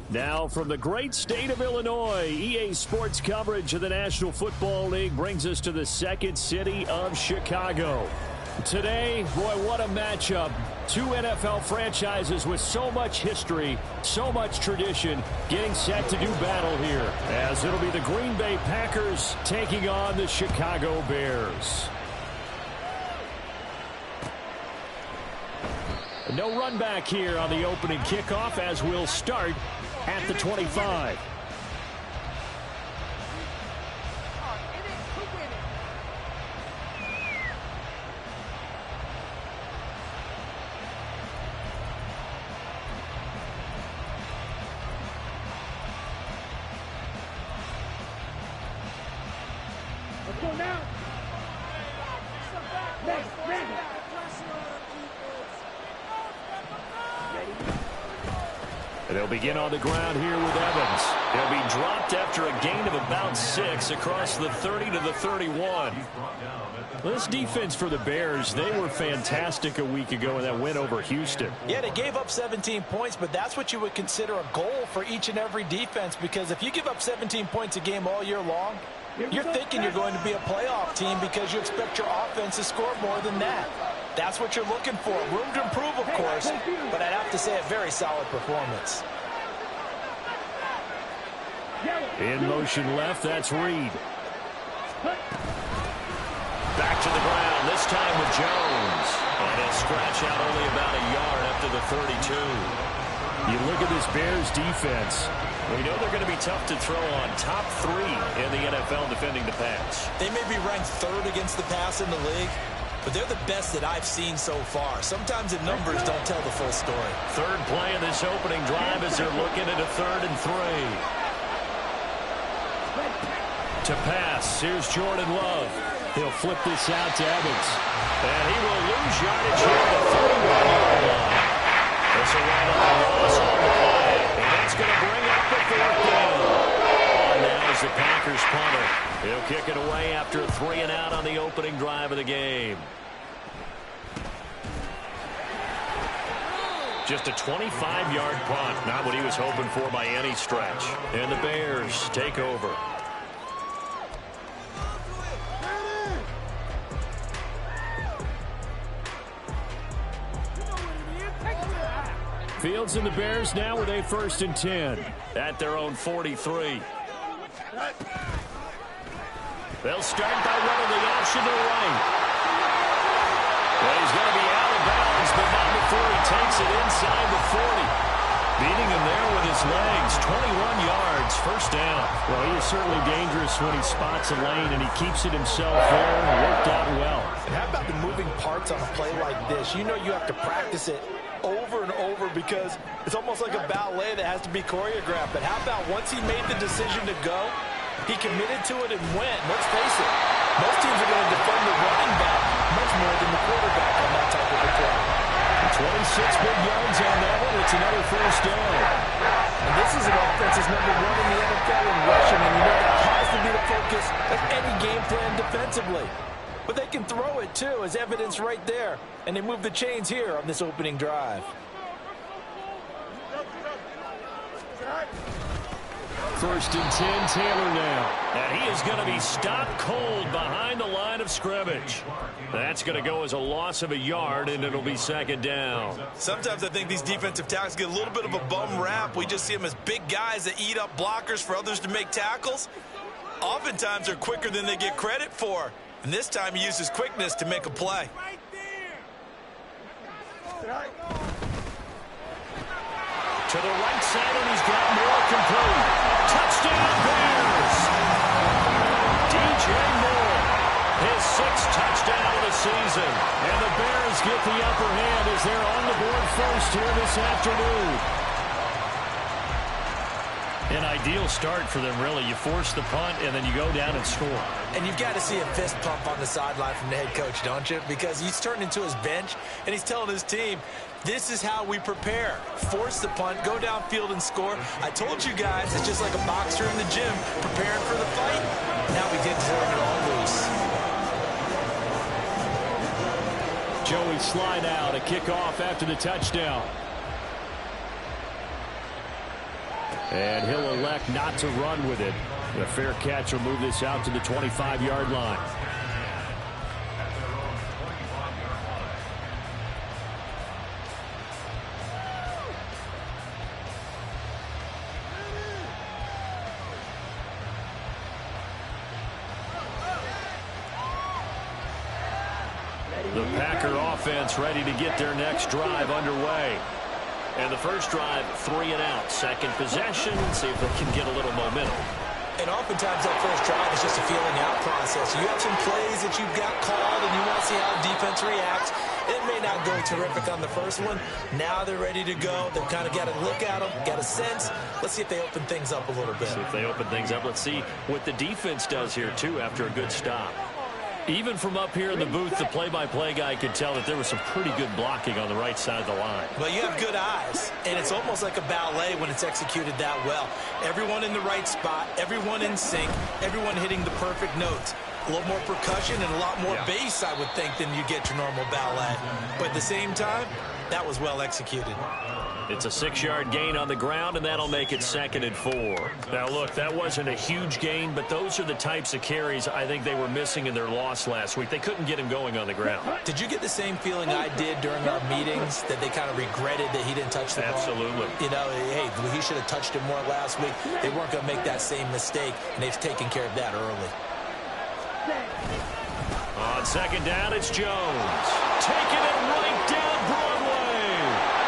Now from the great state of Illinois, EA Sports coverage of the National Football League brings us to the second city of Chicago. Today, boy, what a matchup. Two NFL franchises with so much history, so much tradition, getting set to do battle here, as it'll be the Green Bay Packers taking on the Chicago Bears. No run back here on the opening kickoff, as we'll start at the 25. Let's go now. Next, ready. And they'll begin on the ground here with Evans. He'll be dropped after a gain of about 6 across the 30 to the 31. This defense for the Bears, they were fantastic a week ago in that win over Houston. Yeah, they gave up 17 points, but that's what you would consider a goal for each and every defense, because if you give up 17 points a game all year long, you're thinking you're going to be a playoff team because you expect your offense to score more than that. That's what you're looking for. Room to improve, of course, but I'd have to say a very solid performance. In motion left, that's Reed. Back to the ground, this time with Jones. And he'll scratch out only about a yard after the 32. You look at this Bears defense. We know they're going to be tough to throw on. Top 3 in the NFL defending the pass. They may be ranked 3rd against the pass in the league, but they're the best that I've seen so far. Sometimes the numbers don't tell the full story. Third play of this opening drive as they're looking at a 3rd and 3. To pass, here's Jordan Love. He'll flip this out to Evans. And he will lose yardage here at the 31-yard line. This will run on the loss on the play. And that's going to bring up the 4th down. On now is the Packers punter. He'll kick it away after a 3 and out on the opening drive of the game. Just a 25-yard punt. Not what he was hoping for by any stretch. And the Bears take over. Fields and the Bears now with a 1st and 10 at their own 43. They'll start by running the option to the right. Well, he's going to be out of bounds, but not before he takes it inside the 40. Beating him there with his legs, 21 yards, 1st down. Well, he is certainly dangerous when he spots a lane, and he keeps it himself there and worked out well. And how about the moving parts on a play like this? You know you have to practice it over and over because it's almost like a ballet that has to be choreographed. But how about once he made the decision to go, he committed to it and went. Let's face it, most teams are going to defend the running back much more than the quarterback on that type of a play. 26 big yards on that one. It's another 1st down. And this is an offense that's number 1 in the NFL in rushing, and you know that has to be the focus of any game plan defensively. But they can throw it, too, as evidence right there. And they move the chains here on this opening drive. 1st and 10, Taylor now. And he is going to be stopped cold behind the line of scrimmage. That's going to go as a loss of a yard, and it'll be 2nd down. Sometimes I think these defensive tackles get a little bit of a bum rap. We just see them as big guys that eat up blockers for others to make tackles. Oftentimes they're quicker than they get credit for. And this time he used his quickness to make a play. To the right side, and he's got more complete. Touchdown, Bears! DJ Moore, his 6th touchdown of the season. And the Bears get the upper hand as they're on the board first here this afternoon. An ideal start for them, really. You force the punt, and then you go down and score. And you've got to see a fist pump on the sideline from the head coach, don't you? Because he's turned into his bench, and he's telling his team, this is how we prepare. Force the punt, go downfield and score. I told you guys, it's just like a boxer in the gym preparing for the fight. Now we did turn it all loose. Joey slide out, a kickoff after the touchdown. And he'll elect not to run with it. The fair catch will move this out to the 25-yard line. The Packer offense ready to get their next drive underway. And the first drive, 3 and out. Second possession, see if they can get a little momentum. And oftentimes that first drive is just a feeling out process. You have some plays that you've got called and you want to see how the defense reacts. It may not go terrific on the first one. Now they're ready to go. They've kind of got to look at them, got a sense. Let's see if they open things up a little bit. See if they open things up. Let's see what the defense does here, too, after a good stop. Even from up here in the booth, the play-by-play guy could tell that there was some pretty good blocking on the right side of the line. Well, you have good eyes, and it's almost like a ballet when it's executed that well. Everyone in the right spot, everyone in sync, everyone hitting the perfect notes. A little more percussion and a lot more bass, I would think, than you get your normal ballet. But at the same time, that was well executed. It's a 6-yard gain on the ground, and that'll make it 2nd and 4. Now, look, that wasn't a huge gain, but those are the types of carries I think they were missing in their loss last week. They couldn't get him going on the ground. Did you get the same feeling I did during our meetings, that they kind of regretted that he didn't touch the ball? Absolutely. You know, hey, he should have touched it more last week. They weren't going to make that same mistake, and they've taken care of that early. On 2nd down, it's Jones. Taking it right down Broadway.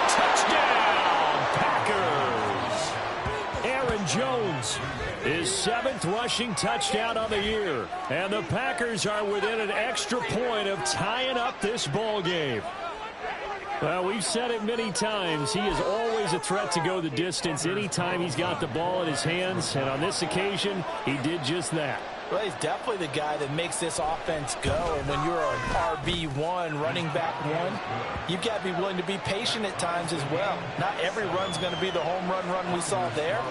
Touchdown, Packers. Aaron Jones, his 7th rushing touchdown on the year. And the Packers are within an extra point of tying up this ball game. Well, we've said it many times. He is always a threat to go the distance anytime he's got the ball in his hands. And on this occasion, he did just that. Well, he's definitely the guy that makes this offense go. And when you're an RB1, running back one, you've got to be willing to be patient at times as well. Not every run's going to be the home run we saw there.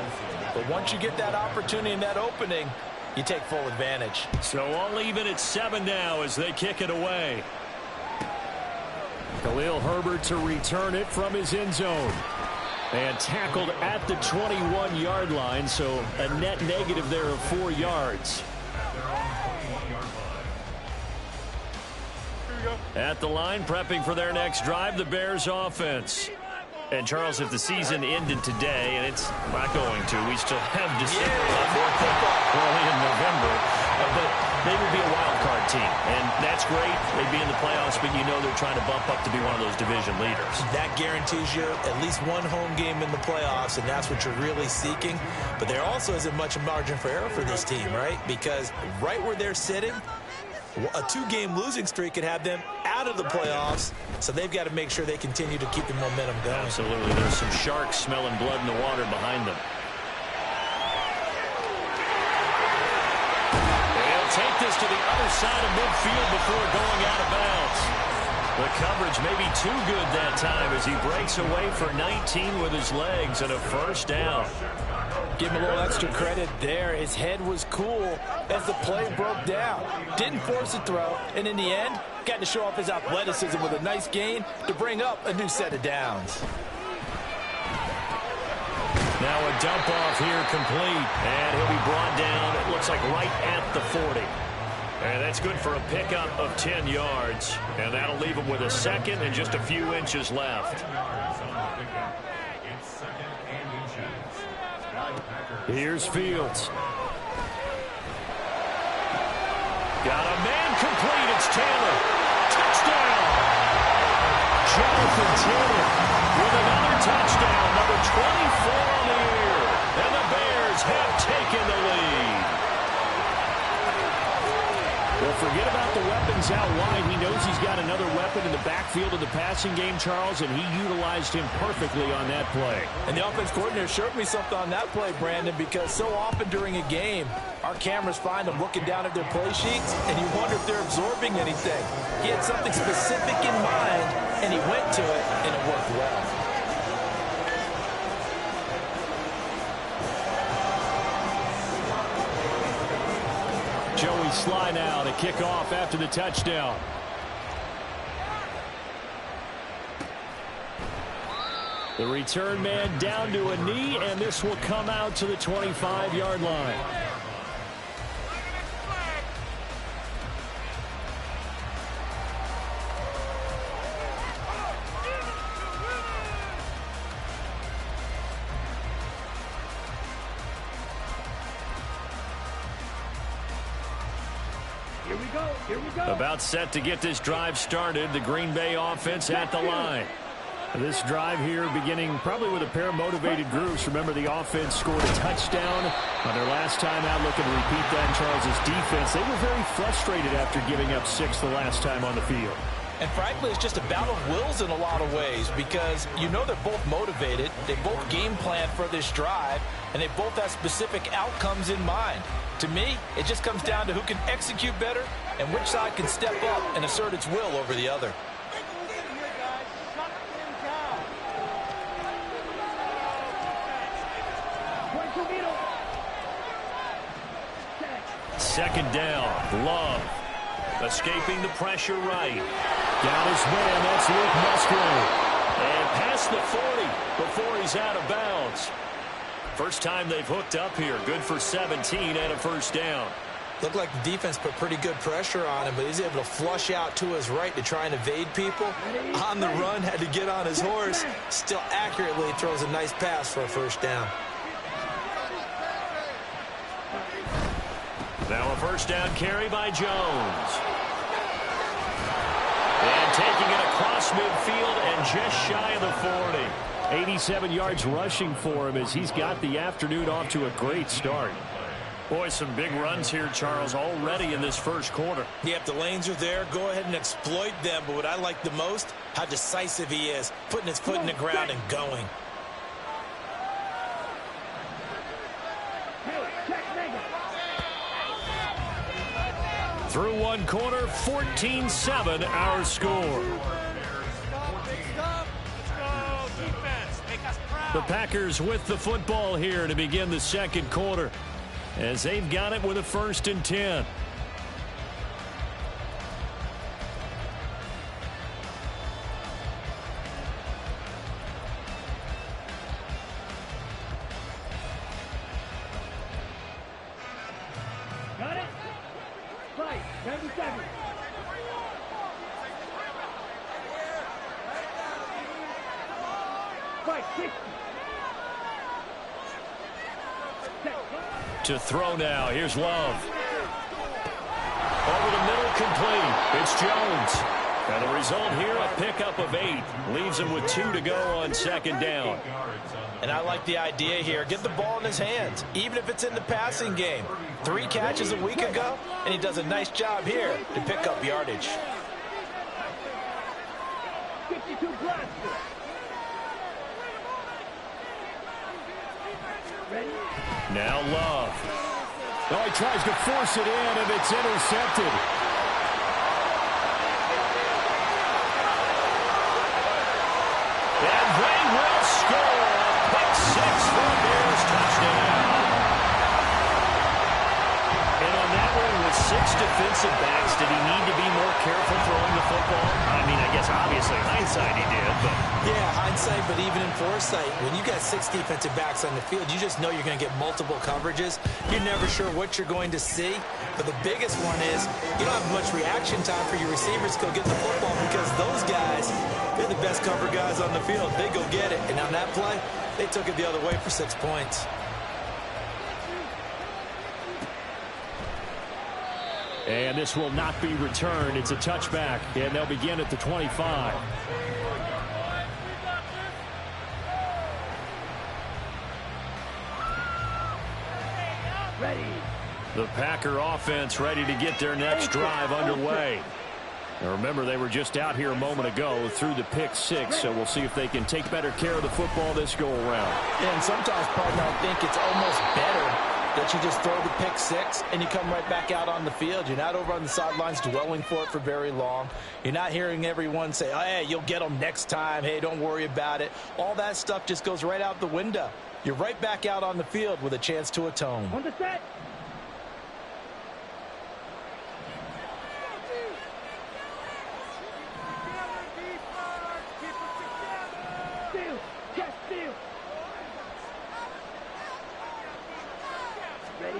But once you get that opportunity and that opening, you take full advantage. So all even at 7 now as they kick it away. Khalil Herbert to return it from his end zone. And tackled at the 21-yard line, so a net negative there of 4 yards. At the line, prepping for their next drive, the Bears offense. And, Charles, if the season ended today, and it's not going to, we still have December early in November, but they would be a wild card team. And that's great. They'd be in the playoffs, but you know they're trying to bump up to be one of those division leaders. That guarantees you at least one home game in the playoffs, and that's what you're really seeking. But there also isn't much margin for error for this team, right? Because right where they're sitting, a 2-game losing streak could have them out of the playoffs, so they've got to make sure they continue to keep the momentum going. Absolutely. There's some sharks smelling blood in the water behind them. They'll take this to the other side of midfield before going out of bounds. The coverage may be too good that time as he breaks away for 19 with his legs and a first down. Give him a little extra credit there. His head was cool as the play broke down. Didn't force a throw, and in the end, got to show off his athleticism with a nice gain to bring up a new set of downs. Now a dump off here complete, and he'll be brought down, it looks like right at the 40. And that's good for a pickup of 10 yards, and that'll leave him with a second and just a few inches left. Here's Fields. Got a man complete. It's Taylor. Touchdown. Jonathan Taylor with another touchdown. Number 24 on the year. And the Bears have taken the lead. Well, forget about the weapons out wide. He knows he's got another weapon in the backfield of the passing game, Charles, and he utilized him perfectly on that play. And the offense coordinator showed me something on that play, Brandon, because so often during a game, our cameras find them looking down at their play sheets, and you wonder if they're absorbing anything. He had something specific in mind, and he went to it, and it worked well. Joey Sly now to kick off after the touchdown. The return man down to a knee, and this will come out to the 25-yard line. Here we go. About set to get this drive started. The Green Bay offense at the line. This drive here beginning probably with a pair of motivated groups. Remember, the offense scored a touchdown on their last time out. Looking to repeat that in Charles' defense. They were very frustrated after giving up 6 the last time on the field. And frankly, it's just a battle of wills in a lot of ways because you know they're both motivated. They both game plan for this drive, and they both have specific outcomes in mind. To me, it just comes down to who can execute better and which side can step up and assert its will over the other. Second down, Love. Escaping the pressure right. Down his man, that's Luke Musgrave. And past the 40 before he's out of bounds. First time they've hooked up here. Good for 17 and a first down. Looked like the defense put pretty good pressure on him, but he's able to flush out to his right to try and evade people. On the run, had to get on his horse. Still accurately throws a nice pass for a first down. Now a first down carry by Jones. And taking it across midfield and just shy of the 40. 87 yards rushing for him as he's got the afternoon off to a great start. Boy, some big runs here, Charles, already in this first quarter. Yep, the lanes are there. Go ahead and exploit them. But what I like the most, how decisive he is, putting his foot in the ground and going. Through one quarter, 14-7 our score. The Packers with the football here to begin the second quarter as they've got it with a 1st and 10. Got it? Right, 97. Right, 60. To throw now. Here's Love. Over the middle, complete. It's Jones. And the result here, a pickup of 8. Leaves him with 2 to go on second down. And I like the idea here. Get the ball in his hands, even if it's in the passing game. 3 catches a week ago, and he does a nice job here to pick up yardage. 52 plus. Ready? Now Love. Oh, he tries to force it in, and it's intercepted. And they will score. A pick 6 for a Bears touchdown. And on that one, with 6 defensive backs, did he need to be more careful throwing the football? I mean, I guess obviously hindsight he did, but... Yeah, hindsight, but even in foresight, when you got 6 defensive backs on the field, you just know you're going to get multiple coverages. You're never sure what you're going to see. But the biggest one is you don't have much reaction time for your receivers to go get the football because those guys, they're the best cover guys on the field. They go get it. And on that play, they took it the other way for 6 points. And this will not be returned. It's a touchback, and they'll begin at the 25. Ready. The Packer offense ready to get their next drive underway. Now remember, they were just out here a moment ago through the pick 6, so we'll see if they can take better care of the football this go-around. And sometimes, partner, I think it's almost better that you just throw the pick 6 and you come right back out on the field. You're not over on the sidelines dwelling for it for very long. You're not hearing everyone say, oh, hey, you'll get them next time. Hey, don't worry about it. All that stuff just goes right out the window. You're right back out on the field with a chance to atone. On the set. Chest field. Ready?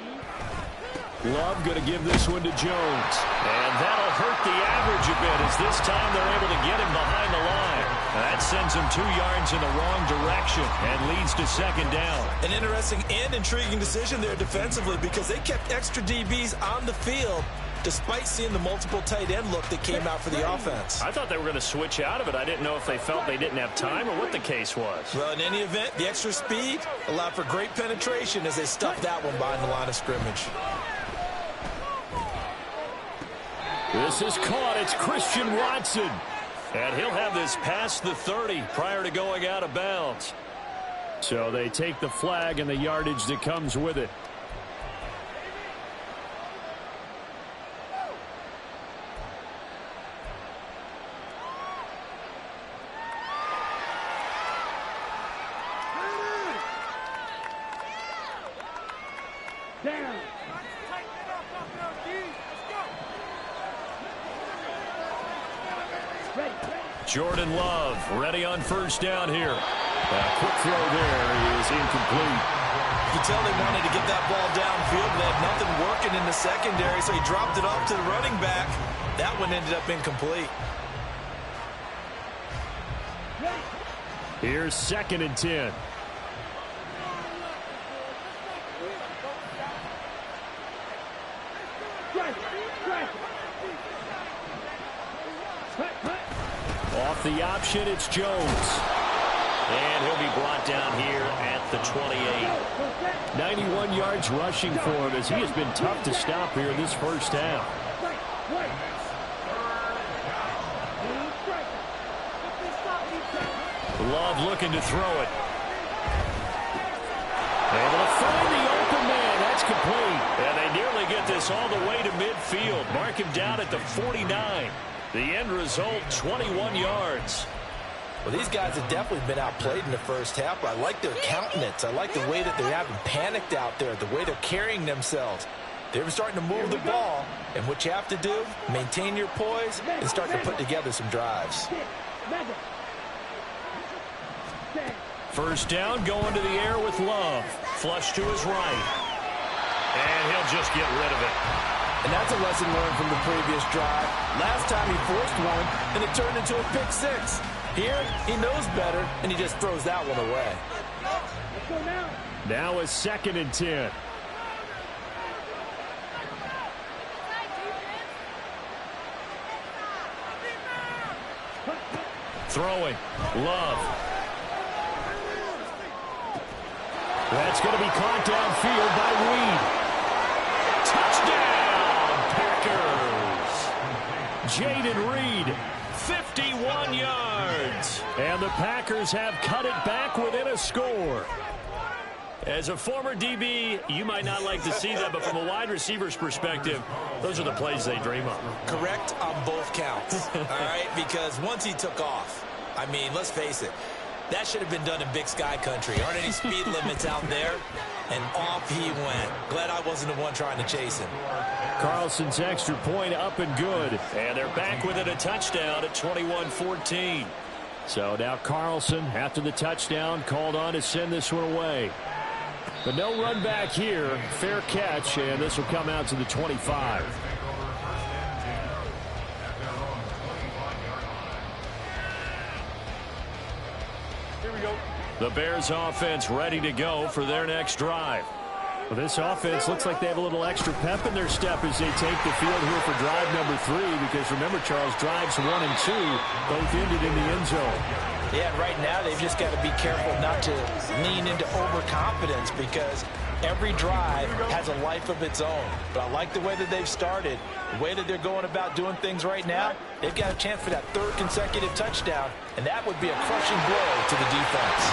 Love going to give this one to Jones. And that'll hurt the average a bit as this time they're able to get him behind the line. That sends him 2 yards in the wrong direction and leads to second down. An interesting and intriguing decision there defensively because they kept extra DBs on the field despite seeing the multiple tight end look that came out for the offense. I thought they were going to switch out of it. I didn't know if they felt they didn't have time or what the case was. Well, in any event, the extra speed allowed for great penetration as they stuffed that one behind the line of scrimmage. This is caught. It's Christian Watson. And he'll have this past the 30 prior to going out of bounds. So they take the flag and the yardage that comes with it. Down. Ready. Jordan Love ready on first down here. Quick throw there is incomplete. You can tell they wanted to get that ball downfield. They had nothing working in the secondary, so he dropped it off to the running back. That one ended up incomplete. Here's 2nd and 10. Off the option, it's Jones. And he'll be brought down here at the 28. 91 yards rushing for him as he has been tough to stop here this first half. Love looking to throw it. Able to find the open man. That's complete. And they nearly get this all the way to midfield. Mark him down at the 49. The end result, 21 yards. Well, these guys have definitely been outplayed in the first half, but I like their countenance. I like the way that they haven't panicked out there, the way they're carrying themselves. They're starting to move the ball, and what you have to do, maintain your poise and start to put together some drives. First down, going to the air with Love. Flush to his right. And he'll just get rid of it. And that's a lesson learned from the previous drive. Last time he forced one, and it turned into a pick six. Here, he knows better, and he just throws that one away. Let's go now. Now is 2nd and 10. Throwing. Love. That's going to be caught downfield by Reed. Touchdown, Packers. Jaden Reed, 51 yards. And the Packers have cut it back within a score. As a former DB, you might not like to see that, but from a wide receiver's perspective, those are the plays they dream of. Correct on both counts, all right? Because once he took off, I mean, let's face it, that should have been done in Big Sky country. Aren't any speed limits out there? And off he went. Glad I wasn't the one trying to chase him. Carlson's extra point up and good. And they're back within a touchdown at 21-14. So now Carlson, after the touchdown, called on to send this one away. But no run back here. Fair catch, and this will come out to the 25. Here we go. The Bears offense ready to go for their next drive. Well, this offense looks like they have a little extra pep in their step as they take the field here for drive number 3. Because remember, Charles, drives 1 and 2 both ended in the end zone. Yeah, and right now they've just got to be careful not to lean into overconfidence because every drive has a life of its own. But I like the way that they've started, the way that they're going about doing things right now. They've got a chance for that 3rd consecutive touchdown, and that would be a crushing blow to the defense.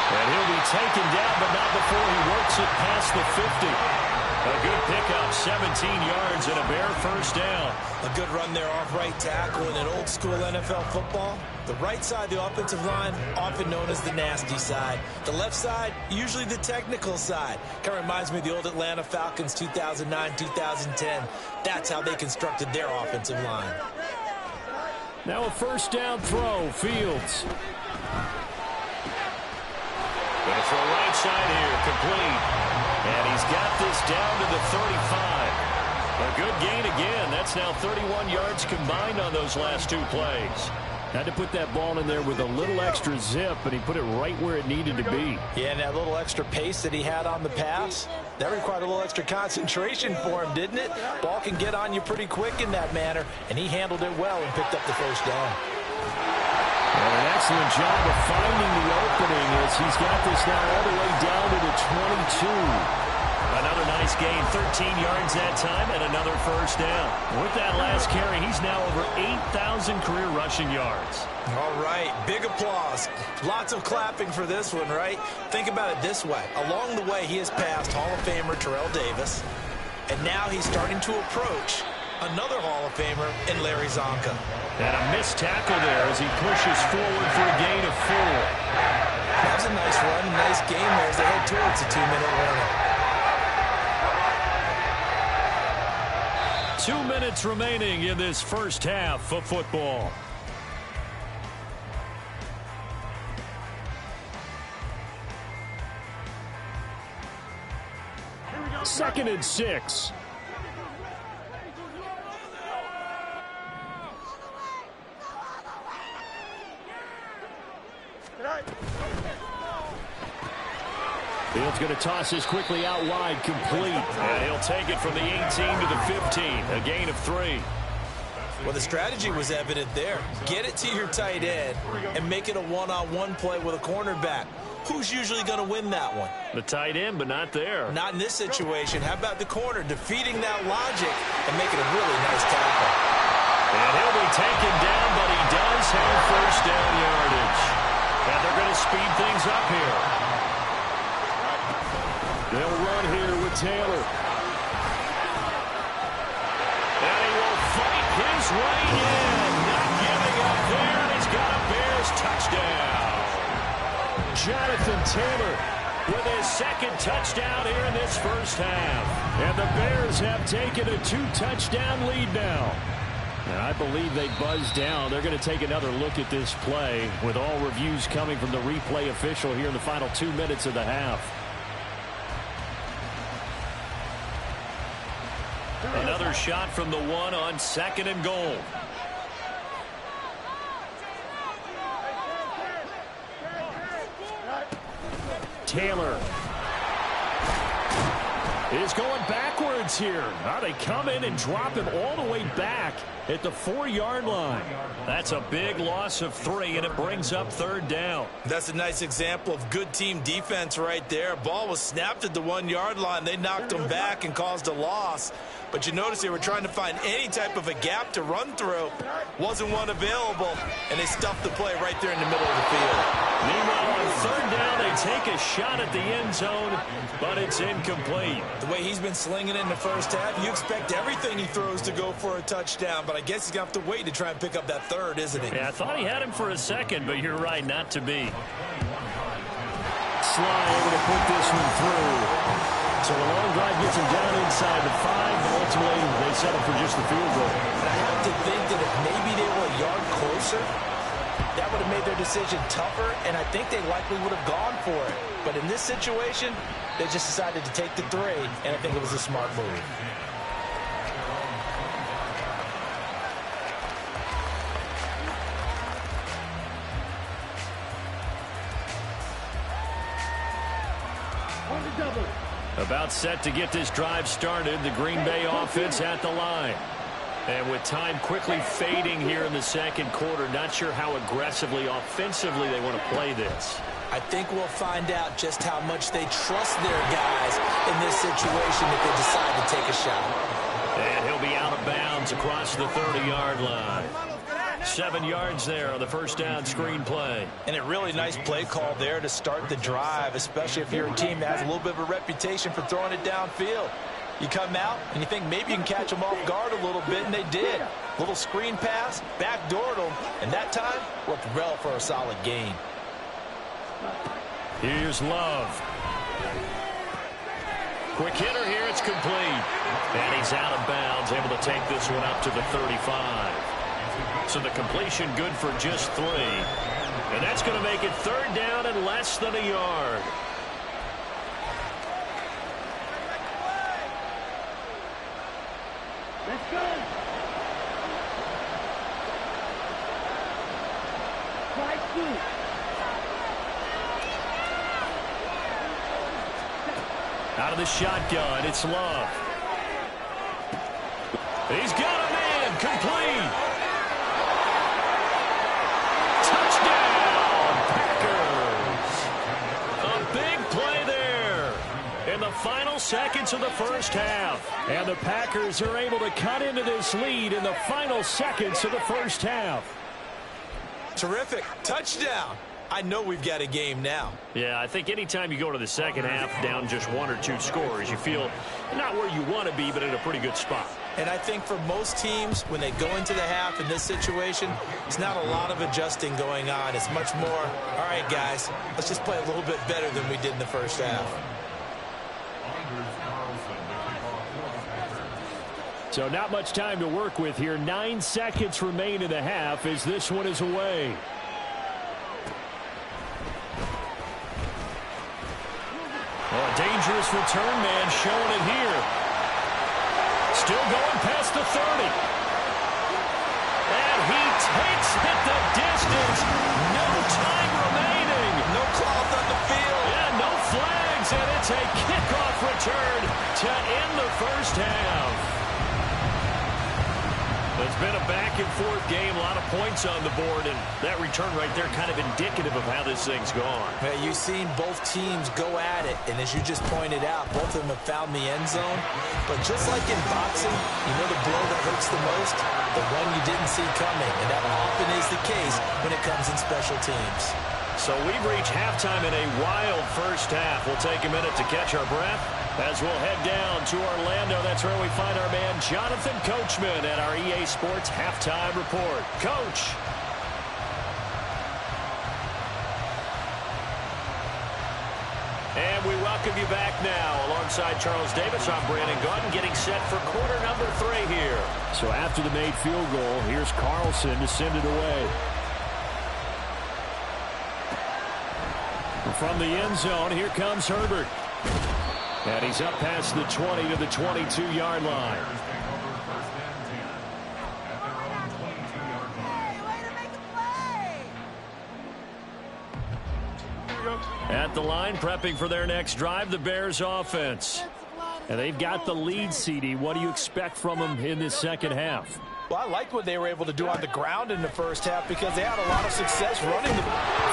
And he'll be taken down, but not before he works it past the 50. A good pickup, 17 yards, and a Bear first down. A good run there off right tackle in an old-school NFL football. The right side of the offensive line, often known as the nasty side. The left side, usually the technical side. Kind of reminds me of the old Atlanta Falcons 2009-2010. That's how they constructed their offensive line. Now a first down throw, Fields. side here, complete. And he's got this down to the 35. A good gain again. That's now 31 yards combined on those last two plays. Had to put that ball in there with a little extra zip, and he put it right where it needed to be. Yeah, and that little extra pace that he had on the pass, that required a little extra concentration for him, didn't it? Ball can get on you pretty quick in that manner, and he handled it well and picked up the first down. And an excellent job of finding the opening as he's got this now all the way down to the 22. Another nice gain, 13 yards that time, and another first down. With that last carry, he's now over 8,000 career rushing yards. All right, big applause. Lots of clapping for this one, right? Think about it this way. Along the way, he has passed Hall of Famer Terrell Davis, and now he's starting to approach another Hall of Famer in Larry Zonka. And a missed tackle there as he pushes forward for a gain of 4. That was a nice run, nice game there as they head towards a 2-minute warning. 2 minutes remaining in this first half of football. Second and 6. Fields going to toss this quickly out wide, complete. And he'll take it from the 18 to the 15, a gain of 3. Well, the strategy was evident there. Get it to your tight end and make it a one-on-one play with a cornerback. Who's usually going to win that one? The tight end, but not there. Not in this situation. How about the corner defeating that logic and making a really nice tackle? And he'll be taken down, but he does have first down yardage. And they're going to speed things up here. They'll run here with Taylor. And he will fight his way in. Not giving up there. And he's got a Bears touchdown. Jonathan Taylor with his second touchdown here in this first half. And the Bears have taken a 2-touchdown lead now. And I believe they buzzed down. They're going to take another look at this play with all reviews coming from the replay official here in the final 2 minutes of the half. Another shot from the 1 on 2nd and goal. Taylor is going backwards here. Now they come in and drop him all the way back at the 4-yard line. That's a big loss of 3, and it brings up 3rd down. That's a nice example of good team defense right there. Ball was snapped at the 1-yard line. They knocked him back and caused a loss. But you notice they were trying to find any type of a gap to run through. Wasn't one available, and they stuffed the play right there in the middle of the field. Meanwhile, on 3rd down, they take a shot at the end zone, but it's incomplete. The way he's been slinging in the first half, you expect everything he throws to go for a touchdown, but I guess he's going to have to wait to try and pick up that 3rd, isn't he? Yeah, I thought he had him for a second, but you're right, not to be. Sly able to put this one through. So a long drive gets him down inside the 5, but ultimately they settle for just the field goal. I have to think that if maybe they were a yard closer, that would have made their decision tougher, and I think they likely would have gone for it. But in this situation, they just decided to take the 3, and I think it was a smart move. About set to get this drive started. The Green Bay offense at the line. And with time quickly fading here in the second quarter, not sure how aggressively, offensively they want to play this. I think we'll find out just how much they trust their guys in this situation if they decide to take a shot. And he'll be out of bounds across the 30-yard line. 7 yards there on the first down screen play. And a really nice play call there to start the drive, especially if you're a team that has a little bit of a reputation for throwing it downfield. You come out and you think maybe you can catch them off guard a little bit, and they did. Little screen pass, backdoored them, and that time worked well for a solid gain. Here's Love. Quick hitter here, it's complete. And he's out of bounds, able to take this one up to the 35. So the completion good for just 3. And that's going to make it 3rd down and less than a yard. Let's go. Try two. Out of the shotgun, it's Love. He's got a man, complete. Touchdown, Packers. A big play there in the final seconds of the first half. And the Packers are able to cut into this lead in the final seconds of the first half. Terrific. Touchdown. I know we've got a game now. Yeah, I think anytime you go to the second half down just 1 or 2 scores, you feel not where you want to be, but in a pretty good spot. And I think for most teams, when they go into the half in this situation, it's not a lot of adjusting going on. It's much more, all right, guys, let's just play a little bit better than we did in the first half. So not much time to work with here. 9 seconds remain in the half as this one is away. Oh, a dangerous return man showing it here. Still going past the 30. And he takes it the distance. No time remaining. No cloth on the field. Yeah, no flags, and it's a kickoff return to end the first half. It's been a back-and-forth game, a lot of points on the board, and that return right there kind of indicative of how this thing's gone. Yeah, you've seen both teams go at it, and as you just pointed out, both of them have found the end zone. But just like in boxing, you know the blow that hurts the most? The one you didn't see coming, and that often is the case when it comes in special teams. So we've reached halftime in a wild first half. We'll take a minute to catch our breath as we'll head down to Orlando. That's where we find our man Jonathan Coachman at our EA Sports Halftime Report. Coach. And we welcome you back now. Alongside Charles Davis, I'm Brandon Gordon, getting set for quarter number 3 here. So after the made field goal, here's Carlson to send it away. From the end zone, here comes Herbert. And he's up past the 20 to the 22-yard line. At the line, prepping for their next drive, the Bears offense. And they've got the lead, CD. What do you expect from them in this second half? Well, I liked what they were able to do on the ground in the first half because they had a lot of success running the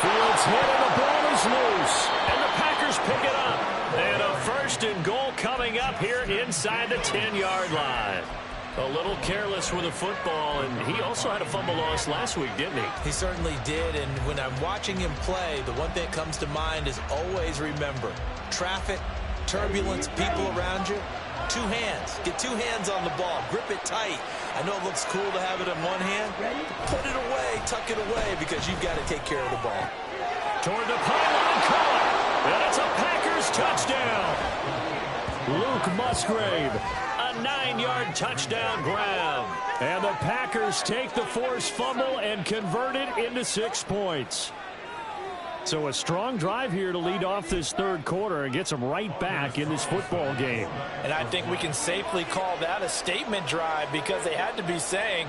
Fields hit and the ball is loose. And the Packers pick it up. And a 1st and goal coming up here inside the 10-yard line. A little careless with the football, and he also had a fumble loss last week, didn't he? He certainly did, and when I'm watching him play, the one thing that comes to mind is always remember, traffic, turbulence, people around you, 2 hands. Get 2 hands on the ball. Grip it tight. I know it looks cool to have it in one hand. Put it away, tuck it away, because you've got to take care of the ball. Toward the pylon, caught, and it's a Packers touchdown. Luke Musgrave, a 9-yard touchdown grab. And the Packers take the forced fumble and convert it into 6 points. So a strong drive here to lead off this third quarter and gets them right back in this football game. And I think we can safely call that a statement drive because they had to be saying,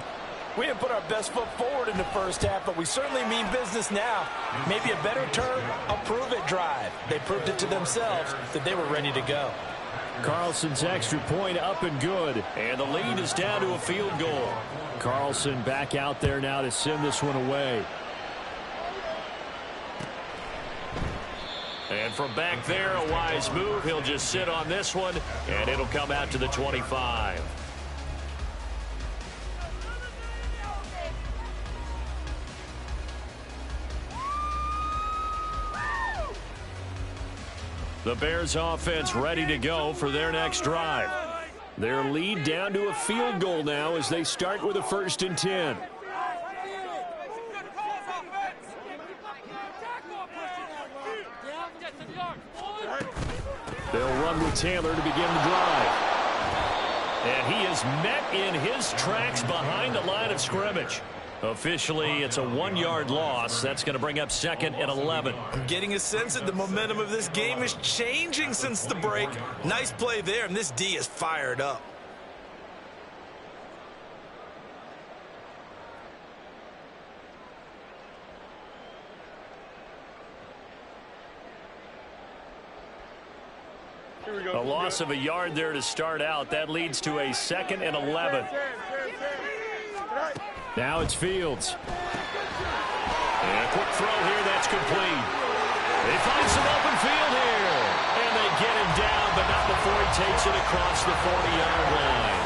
we didn't put our best foot forward in the first half, but we certainly mean business now. Maybe a better term, a prove-it drive. They proved it to themselves that they were ready to go. Carlson's extra point up and good. And the lead is down to a field goal. Carlson back out there now to send this one away. And from back there, a wise move. He'll just sit on this one, and it'll come out to the 25. The Bears offense ready to go for their next drive. Their lead down to a field goal now as they start with a 1st and 10. They'll run with Taylor to begin the drive. And he is met in his tracks behind the line of scrimmage. Officially, it's a 1-yard loss. That's going to bring up 2nd and 11. I'm getting a sense that the momentum of this game is changing since the break. Nice play there, and this D is fired up. A loss of a yard there to start out. That leads to a 2nd and 11. Now it's Fields. And a quick throw here. That's complete. They find some open field here. And they get him down, but not before he takes it across the 40-yard line.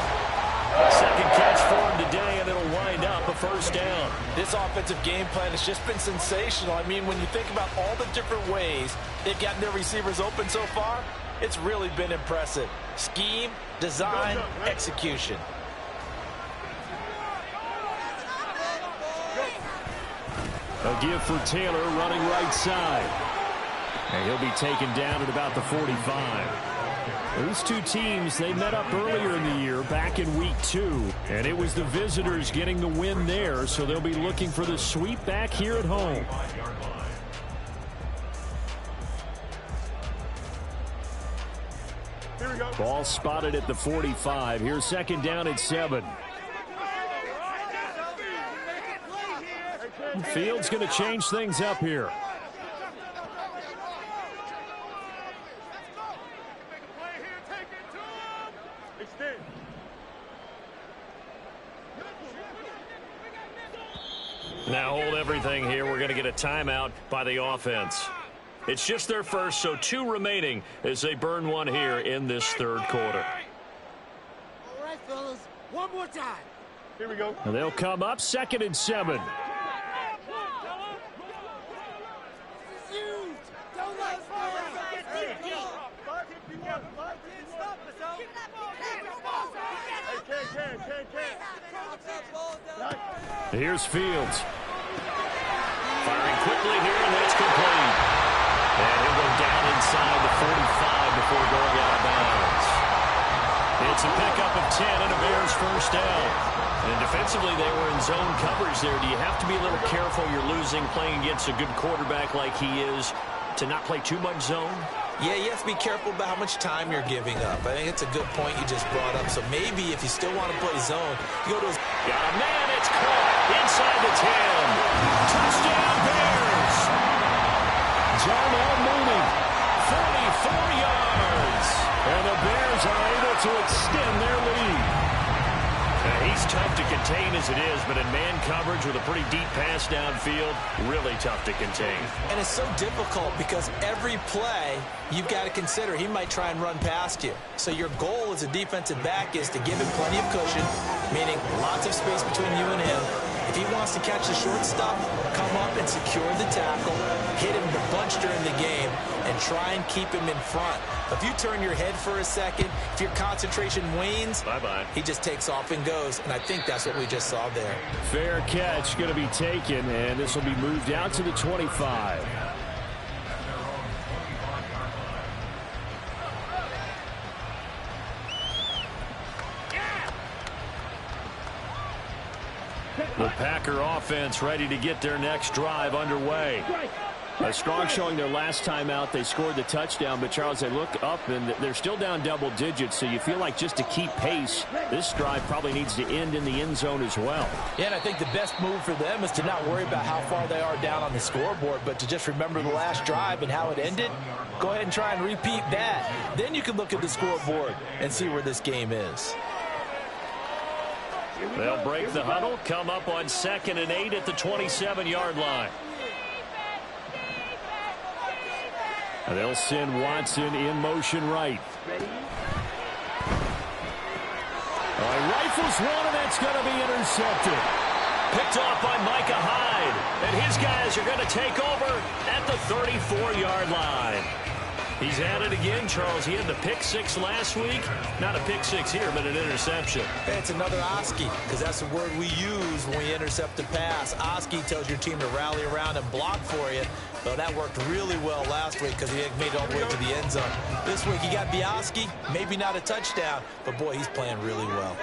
Second catch for him today, and it'll wind up a first down. This offensive game plan has just been sensational. I mean, when you think about all the different ways they've gotten their receivers open so far, it's really been impressive. Scheme, design, execution. A give for Taylor running right side. And he'll be taken down at about the 45. These two teams, they met up earlier in the year back in week 2. And it was the visitors getting the win there, so they'll be looking for the sweep back here at home. Ball spotted at the 45. Here's second down at 7. Fields going to change things up here. Now hold everything here. We're going to get a timeout by the offense. It's just their first, so 2 remaining as they burn one here in this third quarter. All right, fellas, one more time. Here we go. And they'll come up 2nd and 7. Here's Fields. Firing quickly here, and that's complete. And he'll go down inside the 45 before going out of bounds. It's a pickup of 10 and a Bears first down. And defensively, they were in zone coverage there. Do you have to be a little careful? You're losing playing against a good quarterback like he is to not play too much zone? Yeah, you have to be careful about how much time you're giving up. I think it's a good point you just brought up. So maybe if you still want to play zone, you go to his... Got a man, it's caught inside the 10. Touchdown Bears. Jarnell Mooney, 44 yards. And the Bears are able to extend their lead. He's tough to contain as it is, but in man coverage with a pretty deep pass downfield, really tough to contain. And it's so difficult because every play you've got to consider he might try and run past you. So your goal as a defensive back is to give him plenty of cushion, meaning lots of space between you and him. If he wants to catch the short stuff, come up and secure the tackle, hit him the bunch during the game, and try and keep him in front. If you turn your head for a second, if your concentration wanes, bye-bye. He just takes off and goes, and I think that's what we just saw there. Fair catch going to be taken, and this will be moved out to the 25. The Packer offense ready to get their next drive underway. A strong showing their last time out. They scored the touchdown, but Charles, they look up and they're still down double digits, so you feel like just to keep pace, this drive probably needs to end in the end zone as well. Yeah, and I think the best move for them is to not worry about how far they are down on the scoreboard, but to just remember the last drive and how it ended. Go ahead and try and repeat that. Then you can look at the scoreboard and see where this game is. They'll break the huddle, come up on 2nd and 8 at the 27-yard line. And they'll send Watson in motion right. Rifles one, and that's going to be intercepted. Picked off by Micah Hyde. And his guys are going to take over at the 34-yard line. He's at it again, Charles. He had the pick 6 last week. Not a pick 6 here, but an interception. It's another Oski, because that's the word we use when we intercept a pass. Oski tells your team to rally around and block for you. Well, that worked really well last week because he made it all the way to the end zone. This week he got the Oski, maybe not a touchdown, but boy, he's playing really well.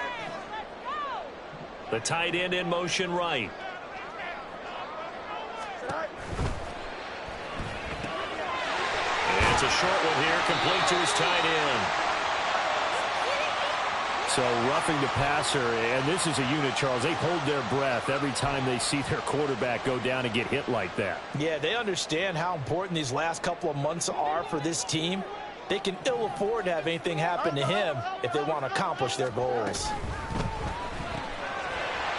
The tight end in motion right. It's a short one here, complete to his tight end. So roughing the passer, and this is a unit, Charles. They hold their breath every time they see their quarterback go down and get hit like that. Yeah, they understand how important these last couple of months are for this team. They can ill afford to have anything happen to him if they want to accomplish their goals.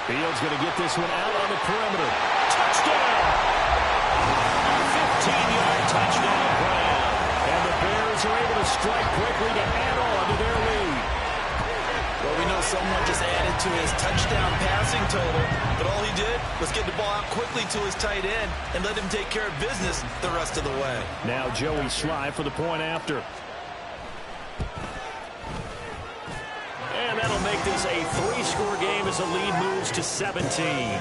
Fields going to get this one out on the perimeter. Touchdown! 15-yard touchdown grab. And the Bears are able to strike quickly to add on to their lead. Well, we know someone just added to his touchdown passing total, but all he did was get the ball out quickly to his tight end and let him take care of business the rest of the way. Now Joey Sly for the point after. And that'll make this a 3-score game as the lead moves to 17.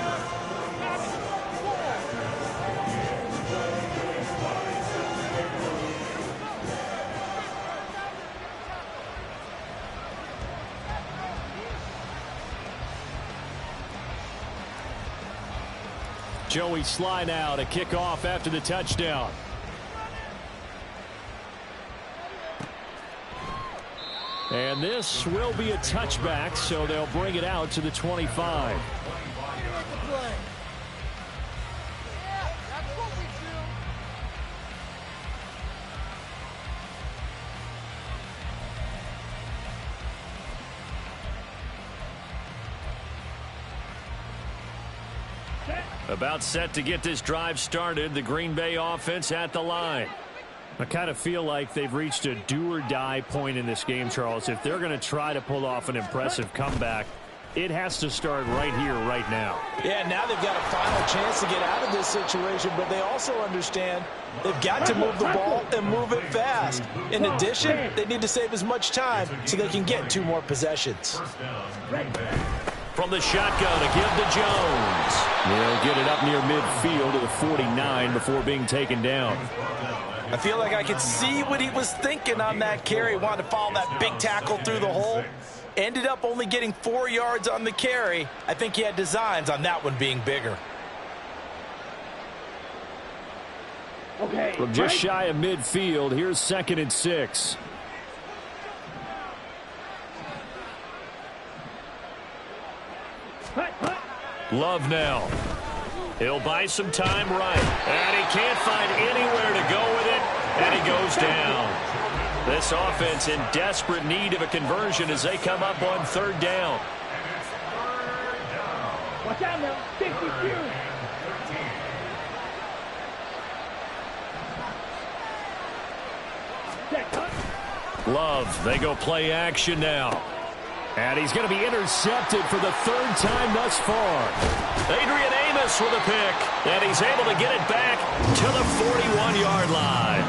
Joey Sly now to kick off after the touchdown. And this will be a touchback, so they'll bring it out to the 25. About set to get this drive started. The Green Bay offense at the line. I kind of feel like they've reached a do-or-die point in this game, Charles. If they're going to try to pull off an impressive comeback, it has to start right here, right now. Yeah, now they've got a final chance to get out of this situation, but they also understand they've got to move the ball and move it fast. In addition, they need to save as much time so they can get 2 more possessions. From the shotgun to give to Jones. They'll get it up near midfield to the 49 before being taken down. I feel like I could see what he was thinking on that carry. Wanted to follow that big tackle through the hole. Ended up only getting 4 yards on the carry. I think he had designs on that one being bigger. Okay. From just shy of midfield, here's 2nd and 6. Love now. He'll buy some time right. And he can't find anywhere to go with it. And he goes down. This offense in desperate need of a conversion as they come up on 3rd down. Watch out now. 52. Love, they go play action now. And he's going to be intercepted for the 3rd time thus far. Adrian Amos with a pick. And he's able to get it back to the 41-yard line.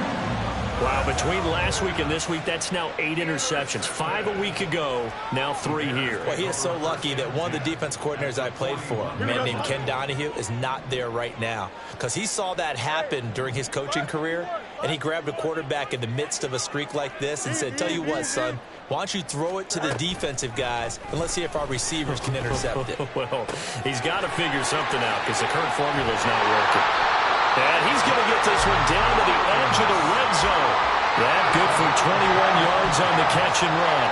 Wow, between last week and this week, that's now 8 interceptions. 5 a week ago, now 3 here. Well, he is so lucky that one of the defense coordinators I played for, a man named Ken Donahue, is not there right now. Because he saw that happen during his coaching career, and he grabbed a quarterback in the midst of a streak like this and said, tell you what, son, why don't you throw it to the defensive guys, and let's see if our receivers can intercept it. Well, he's got to figure something out because the current formula is not working. And he's going to get this one down to the edge of the red zone. That good for 21 yards on the catch and run.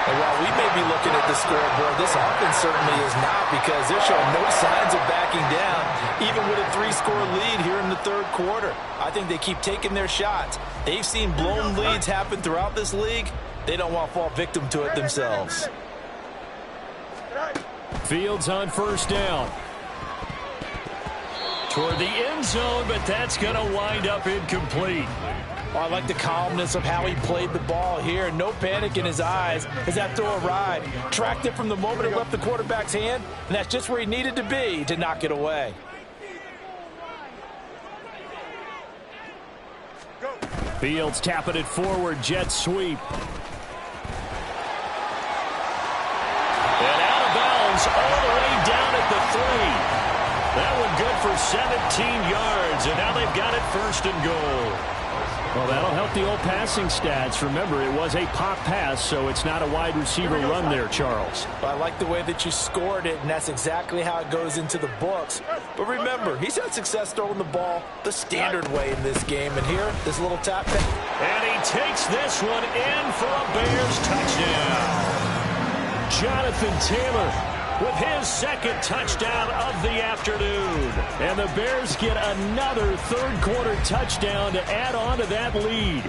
And while we may be looking at the scoreboard, this offense certainly is not, because they're showing no signs of backing down, even with a 3-score lead here in the 3rd quarter. I think they keep taking their shots. They've seen blown leads happen throughout this league. They don't want to fall victim to it themselves. Fields on 1st down. Toward the end zone, but that's going to wind up incomplete. Well, I like the calmness of how he played the ball here. No panic in his eyes as that throw arrived. Tracked it from the moment it left the quarterback's hand, and that's just where he needed to be to knock it away. Fields tapping it forward, jet sweep. And out of bounds all the way down at the 3. That one good for 17 yards, and now they've got it 1st and goal. Well, that'll help the old passing stats. Remember, it was a pop pass, so it's not a wide receiver run there, Charles. Well, I like the way that you scored it, and that's exactly how it goes into the books. But remember, he's had success throwing the ball the standard way in this game. And here, this little tap. And he takes this one in for a Bears touchdown. Jonathan Taylor with his 2nd touchdown of the afternoon. And the Bears get another 3rd quarter touchdown to add on to that lead.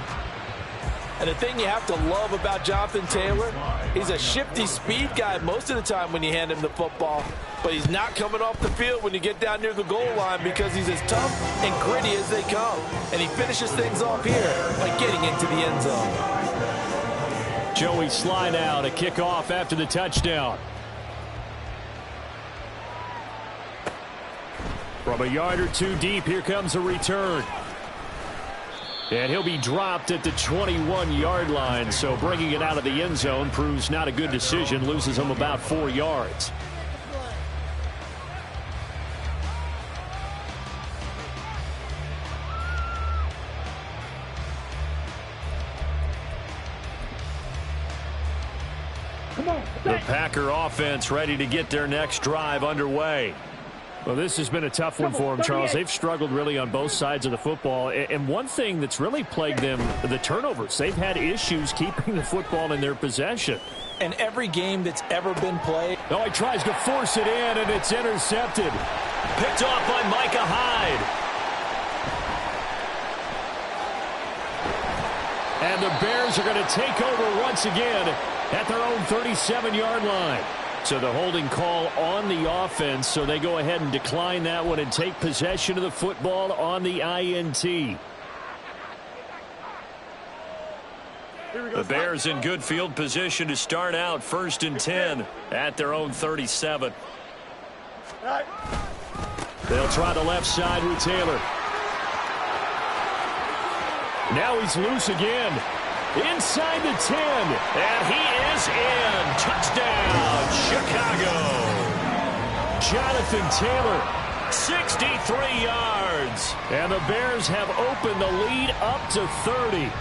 And the thing you have to love about Jonathan Taylor, he's a shifty speed guy most of the time when you hand him the football. But he's not coming off the field when you get down near the goal line because he's as tough and gritty as they come. And he finishes things off here by getting into the end zone. Joey slide out, a kickoff after the touchdown. From a yard or two deep, here comes a return. And he'll be dropped at the 21-yard line, so bringing it out of the end zone proves not a good decision, loses him about 4 yards. The Packer offense ready to get their next drive underway. Well, this has been a tough one for them, Charles. They've struggled really on both sides of the football. And one thing that's really plagued them, the turnovers. They've had issues keeping the football in their possession. And every game that's ever been played. Oh, he tries to force it in, and it's intercepted. Picked off by Micah Hyde. And the Bears are going to take over once again at their own 37-yard line. So the holding call on the offense, so they go ahead and decline that one and take possession of the football on the INT. The Bears in good field position to start out 1st and 10 at their own 37. They'll try the left side with Taylor. Now he's loose again. Inside the 10, and he is in. Touchdown, Chicago. Jonathan Taylor, 63 yards. And the Bears have opened the lead up to 30.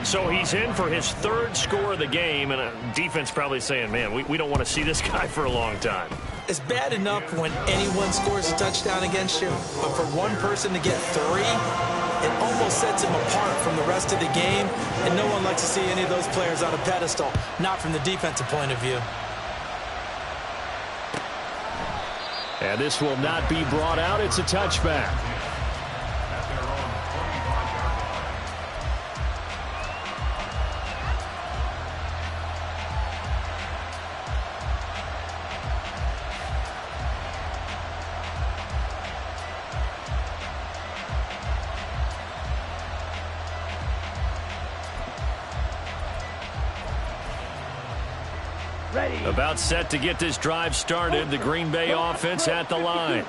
So he's in for his 3rd score of the game, and a defense probably saying, man, we don't want to see this guy for a long time. It's bad enough when anyone scores a touchdown against you, but for one person to get 3, it almost sets him apart from the rest of the game, and no one likes to see any of those players on a pedestal, not from the defensive point of view. And this will not be brought out. It's a touchback. About set to get this drive started. The Green Bay offense at the line.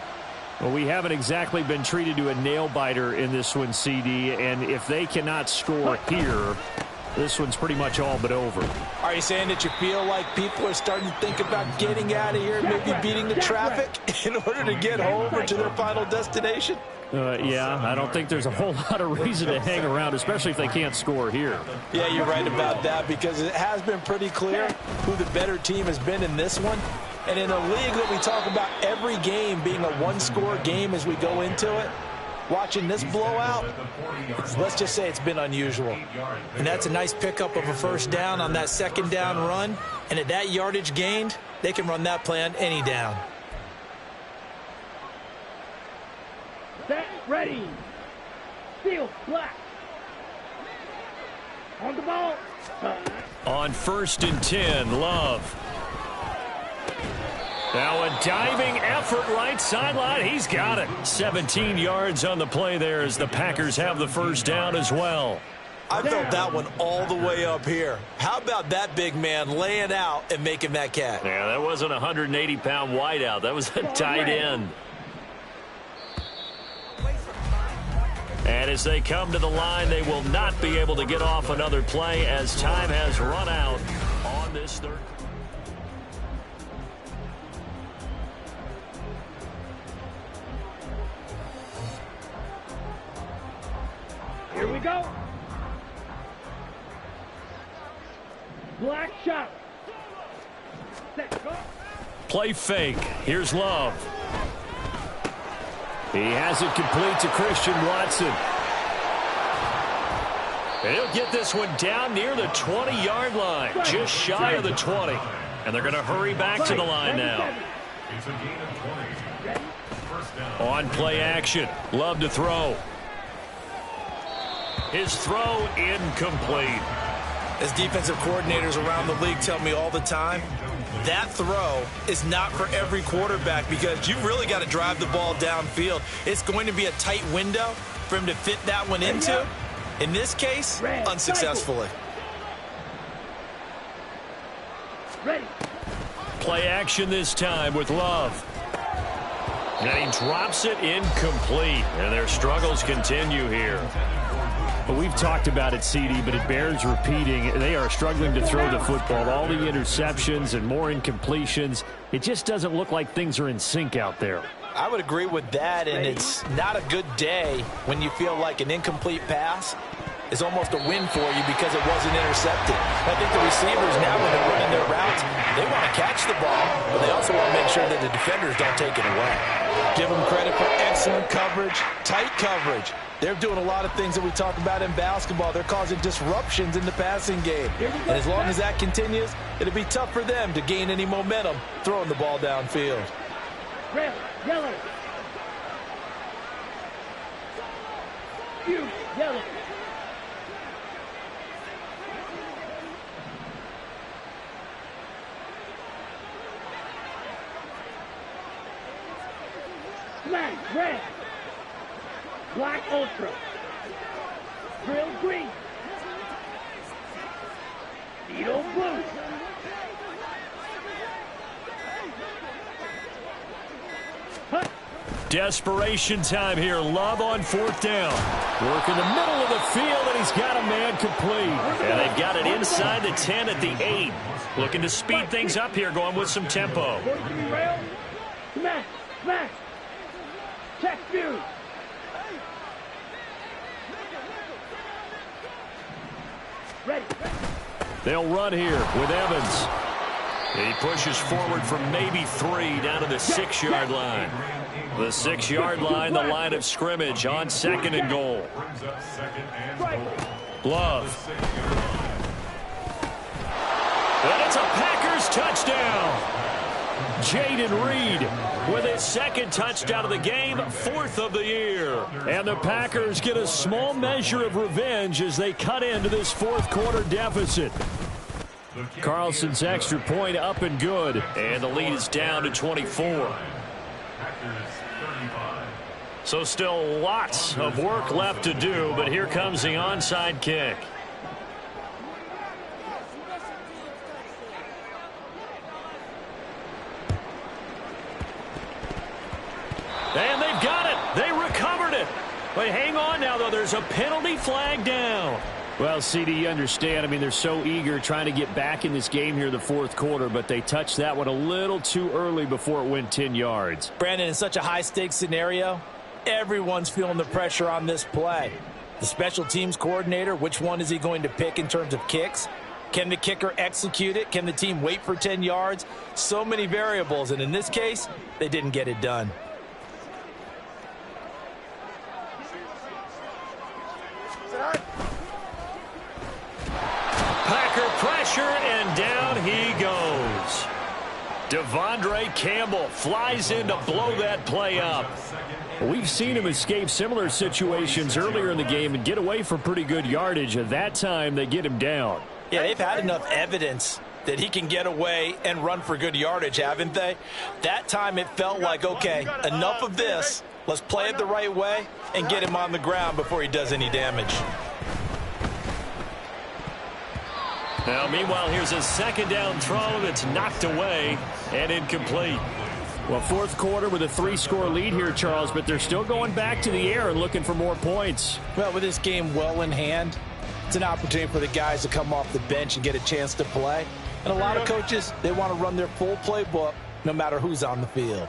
Well, we haven't exactly been treated to a nail-biter in this one, CD, and if they cannot score here, this one's pretty much all but over. Are you saying that you feel like people are starting to think about getting out of here and maybe beating the traffic in order to get home or to their final destination? Yeah, I don't think there's a whole lot of reason to hang around, especially if they can't score here. Yeah, you're right about that, because it has been pretty clear who the better team has been in this one. And in a league that we talk about every game being a one-score game as we go into it, watching this blowout, let's just say it's been unusual. And that's a nice pickup of a 1st down on that 2nd down run. And at that yardage gained, they can run that play on any down. Set, ready. Field, black. On the ball. On 1st and 10, Love. Now a diving effort right sideline. He's got it. 17 yards on the play there as the Packers have the 1st down as well. I felt that one all the way up here. How about that big man laying out and making that catch? Yeah, that wasn't a 180-pound wideout. That was a tight end. And as they come to the line, they will not be able to get off another play as time has run out on this 3rd. Here we go. Black shot. Set, go. Play fake. Here's Love. He has it complete to Christian Watson. And he'll get this one down near the 20-yard line, just shy of the 20. And they're going to hurry back to the line now. On play action, Love to throw. His throw incomplete. As defensive coordinators around the league tell me all the time, that throw is not for every quarterback because you've really got to drive the ball downfield. It's going to be a tight window for him to fit that one into. In this case, unsuccessfully. Ready. Play action this time with Love. And he drops it incomplete. And their struggles continue here. But we've talked about it, CD, but it bears repeating. They are struggling to throw the football. All the interceptions and more incompletions. It just doesn't look like things are in sync out there. I would agree with that, and it's not a good day when you feel like an incomplete pass is almost a win for you because it wasn't intercepted. I think the receivers now, when they're running their routes, they want to catch the ball, but they also want to make sure that the defenders don't take it away. Give them credit for excellent coverage, tight coverage. They're doing a lot of things that we talk about in basketball. They're causing disruptions in the passing game. And as long as that continues, it'll be tough for them to gain any momentum throwing the ball downfield. Red, yellow. You, yellow. Flag, red. Black ultra. Drill green. Needle blue. Desperation time here. Love on fourth down. Work in the middle of the field, and he's got a man complete. And they've got it inside the 10 at the 8. Looking to speed things up here, going with some tempo. Smash, smash. Check view. Ready. They'll run here with Evans. He pushes forward from maybe 3 down to the 6-yard line. The 6-yard line, the line of scrimmage on 2nd and goal. Love. And it's a Packers touchdown. Jaden Reed with his 2nd touchdown of the game, 4th of the year. And the Packers get a small measure of revenge as they cut into this 4th quarter deficit. Carlson's extra point up and good. And the lead is down to 24. So still lots of work left to do, but here comes the onside kick. And they've got it. They recovered it. But hang on now, though. There's a penalty flag down. Well, CD, you understand. I mean, they're so eager trying to get back in this game here in the 4th quarter, but they touched that one a little too early before it went 10 yards. Brandon, in such a high-stakes scenario, everyone's feeling the pressure on this play. The special teams coordinator, which one is he going to pick in terms of kicks? Can the kicker execute it? Can the team wait for 10 yards? So many variables, and in this case, they didn't get it done. Packer pressure, and down he goes. Devondre Campbell flies in to blow that play up. We've seen him escape similar situations earlier in the game and get away for pretty good yardage. At that time, they get him down. Yeah, they've had enough evidence that he can get away and run for good yardage, haven't they? That time it felt like, okay, enough of this. Let's play it the right way and get him on the ground before he does any damage. Now, meanwhile, here's a 2nd down throw that's knocked away and incomplete. Well, 4th quarter with a 3-score lead here, Charles, but they're still going back to the air and looking for more points. Well, with this game well in hand, it's an opportunity for the guys to come off the bench and get a chance to play. And a lot of coaches, they want to run their full playbook no matter who's on the field.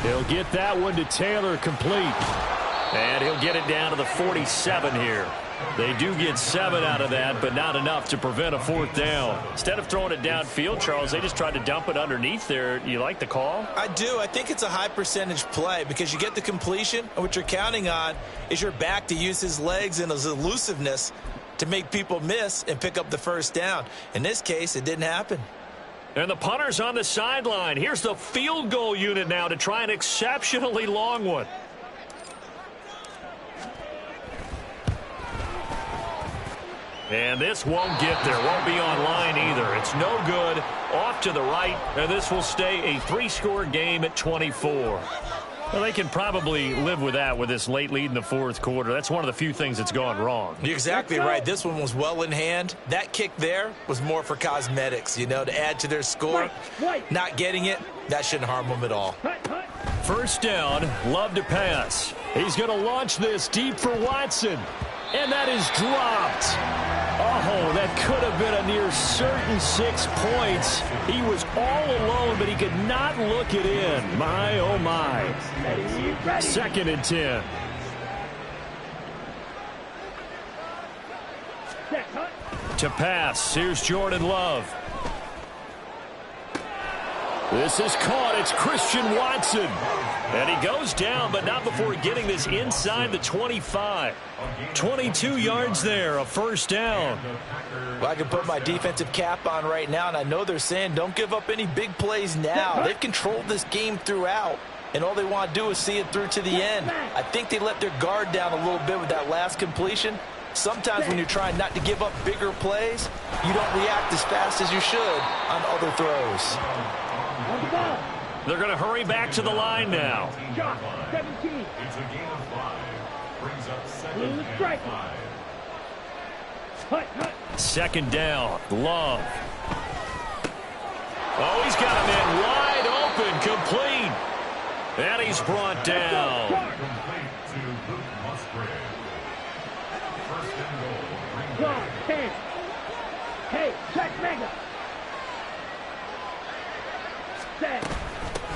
He'll get that one to Taylor complete. And he'll get it down to the 47 here. They do get 7 out of that, but not enough to prevent a 4th down. Instead of throwing it downfield, Charles, they just tried to dump it underneath there. You like the call? I do. I think it's a high percentage play because you get the completion, and what you're counting on is your back to use his legs and his elusiveness to make people miss and pick up the 1st down. In this case, it didn't happen. And the punter's on the sideline. Here's the field goal unit now to try an exceptionally long one. And this won't get there. Won't be online either. It's no good. Off to the right. And this will stay a 3-score game at 24. Well, they can probably live with that with this late lead in the fourth quarter. That's one of the few things that's gone wrong. You're exactly right. This one was well in hand. That kick there was more for cosmetics, to add to their score. Not getting it, that shouldn't harm them at all. First down, Love to pass. He's going to launch this deep for Watson. And that is dropped. Oh, that could have been a near certain 6 points. He was all alone, but he could not look it in. My, oh, my. 2nd and 10. To pass, here's Jordan Love. This is caught. It's Christian Watson. And he goes down, but not before getting this inside the 25. 22 yards there, a first down. Well, I can put my defensive cap on right now, and I know they're saying don't give up any big plays now. They've controlled this game throughout, and all they want to do is see it through to the end. I think they let their guard down a little bit with that last completion. Sometimes when you're trying not to give up bigger plays, you don't react as fast as you should on other throws. They're going to hurry back to the line now. 17. It's a gain of 5. Brings up 2nd. 2nd down, Love. Oh, he's got him in wide open, complete. And he's brought down. Complete to Luke Musgrave. 1st and goal. 10. Hey, check Mega. Set.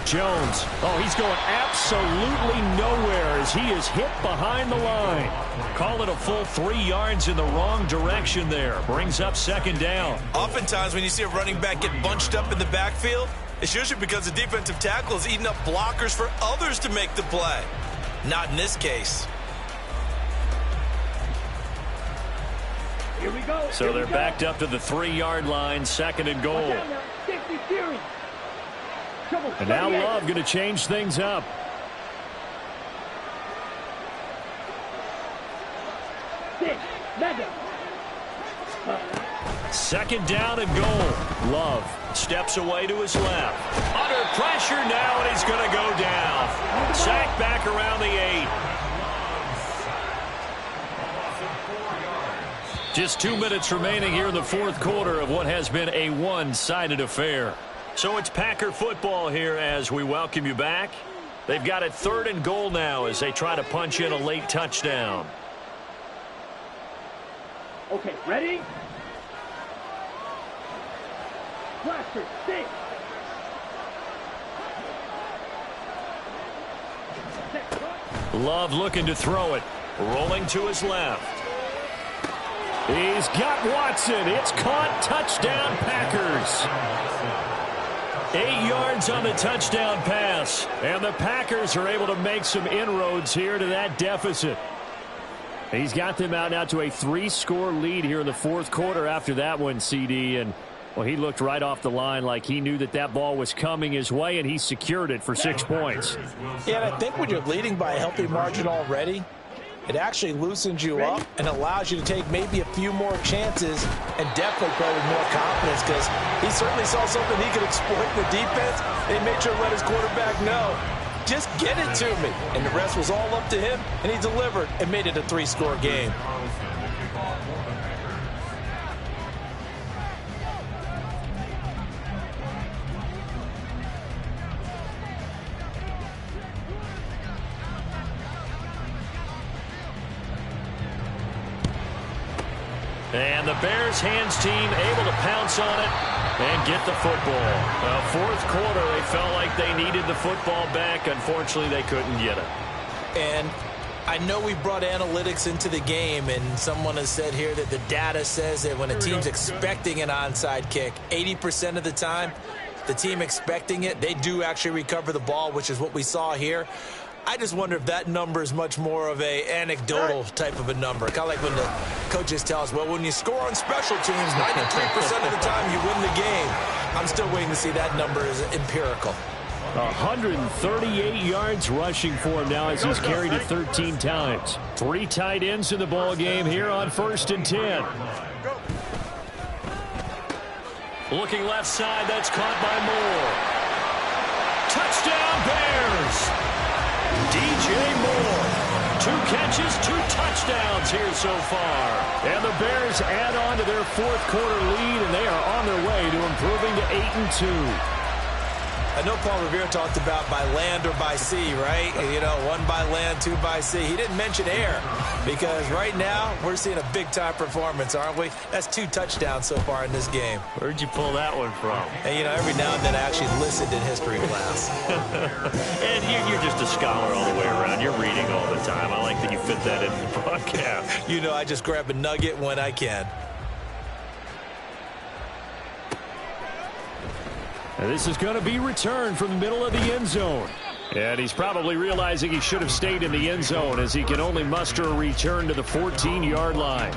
Jones. Oh, he's going absolutely nowhere as he is hit behind the line. Call it a full 3 yards in the wrong direction there. Brings up 2nd down. Oftentimes when you see a running back get bunched up in the backfield, it's usually because the defensive tackle is eating up blockers for others to make the play. Not in this case. Here we go. So they're backed up to the 3-yard line, 2nd and goal. 60 series. And now Love going to change things up. Mega. 2nd down and goal. Love steps away to his left. Under pressure now, and he's going to go down. Sacked back around the 8. Just 2 minutes remaining here in the fourth quarter of what has been a one-sided affair. So it's Packer football here as we welcome you back. They've got it 3rd and goal now as they try to punch in a late touchdown. Okay, ready? Blaster, 6. Love looking to throw it. Rolling to his left. He's got Watson. It's caught. Touchdown, Packers. 8 yards on the touchdown pass. And the Packers are able to make some inroads here to that deficit. He's got them out now to a 3-score lead here in the fourth quarter after that one, CD. And, well, he looked right off the line like he knew that that ball was coming his way, and he secured it for 6 points. Yeah, and I think when you're leading by a healthy margin already, it actually loosens you up and allows you to take maybe a few more chances and definitely play with more confidence because he certainly saw something he could exploit in the defense. And he made sure to let his quarterback know, just get it to me. And the rest was all up to him, and he delivered and made it a 3-score game. And the Bears hands team able to pounce on it and get the football. Fourth quarter, they felt like they needed the football back. Unfortunately, they couldn't get it. And I know we brought analytics into the game, and someone has said here that the data says that when a team's expecting an onside kick, 80% of the time, the team expecting it, they do actually recover the ball, which is what we saw here. I just wonder if that number is much more of a anecdotal type of a number. Kind of like when the coaches tell us, well, when you score on special teams, 93% of the time you win the game. I'm still waiting to see that number is empirical. 138 yards rushing for him now as he's carried it 13 times. 3 tight ends in the ball game here on 1st and 10. Looking left side, that's caught by Moore. Touchdown Bears! DJ Moore. 2 catches, 2 touchdowns here so far. And the Bears add on to their fourth quarter lead, and they are on their way to improving to 8-2. I know Paul Revere talked about by land or by sea, right? You know, 1 by land, 2 by sea. He didn't mention air because right now we're seeing a big-time performance, aren't we? That's 2 touchdowns so far in this game. Where'd you pull that one from? And, you know, every now and then I actually listened in history class. And you're just a scholar all the way around. You're reading all the time. I like that you fit that in the broadcast. You know, I just grab a nugget when I can. And this is going to be returned from the middle of the end zone. And he's probably realizing he should have stayed in the end zone as he can only muster a return to the 14-yard line.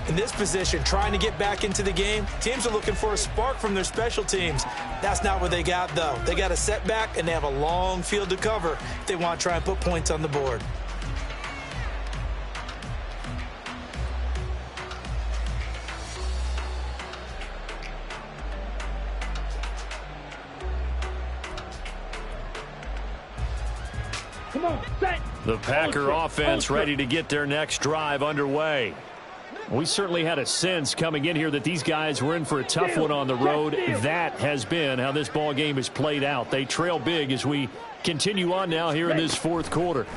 In this position, trying to get back into the game, teams are looking for a spark from their special teams. That's not what they got, though. They got a setback, and they have a long field to cover if they want to try and put points on the board. The Packer offense ready to get their next drive underway. We certainly had a sense coming in here that these guys were in for a tough one on the road. That has been how this ball game has played out. They trail big as we continue on now here in this fourth quarter.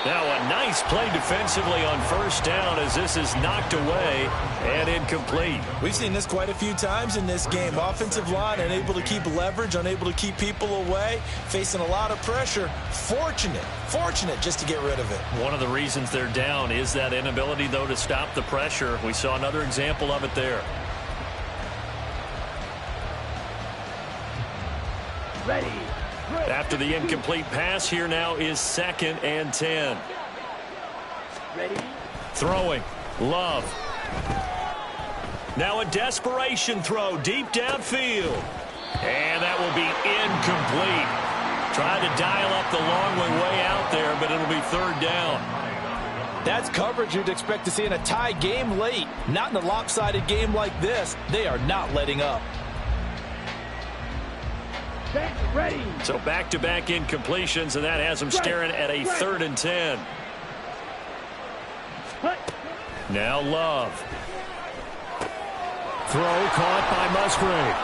Now a nice play defensively on first down as this is knocked away and incomplete. We've seen this quite a few times in this game. Offensive line unable to keep leverage, unable to keep people away, facing a lot of pressure. Fortunate just to get rid of it. One of the reasons they're down is that inability, though, to stop the pressure. We saw another example of it there. Ready. After the incomplete pass, here now is 2nd and 10. Ready. Throwing. Love. Now a desperation throw deep downfield. And that will be incomplete. Tried to dial up the long way out there, but it'll be 3rd down. That's coverage you'd expect to see in a tie game late. Not in a lopsided game like this. They are not letting up. Ready. So back-to-back incompletions, and that has them staring at a 3rd and 10. Now Love. Throw caught by Musgrave.